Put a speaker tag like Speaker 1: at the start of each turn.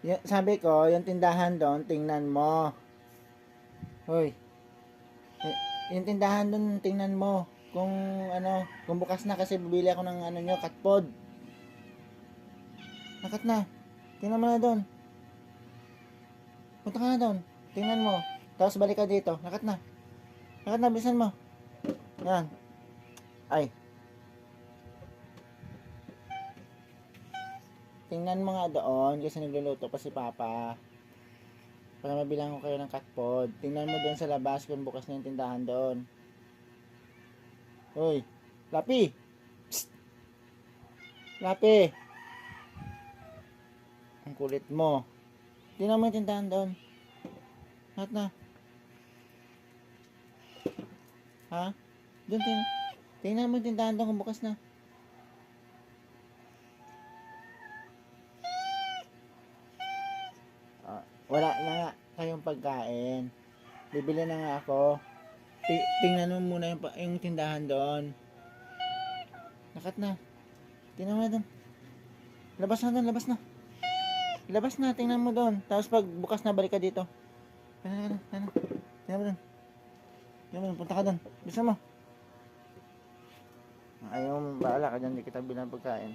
Speaker 1: Sabi ko, yung tindahan doon, tingnan mo. Hoy, yung tindahan doon, tingnan mo. Kung ano, kung bukas na kasi bibili ako ng ano nyo, katpod. Nakat na. Tingnan mo na doon. Punta ka na doon. Tingnan mo. Tapos balik ka dito. Nakat na. Nakat na, bilisan mo. Yan. Ay. Tingnan mo nga doon kasi nagluluto pa si Papa. Para mabilang ko kayo ng katpod. Tingnan mo doon sa labas kung bukas na yung tindahan doon. Hoy. Lapi. Psst. Lapi. Ang kulit mo. Tingnan mo yung tindahan doon. Lahat na. Ha? Doon tingnan. Tingnan mo yung tindahan doon kung bukas na. Wala na nga kayong pagkain. Bibili na nga ako. Tingnan mo muna yung tindahan doon. Nakat na. Tingnan mo na doon. Labas na doon, labas na. Labas na, tingnan mo doon. Tapos pag bukas na, balik ka dito. Tingnan mo doon. Tingnan mo doon, punta ka doon. Bisa mo. Ayaw mo, baala ka dyan, hindi kita bilang pagkain.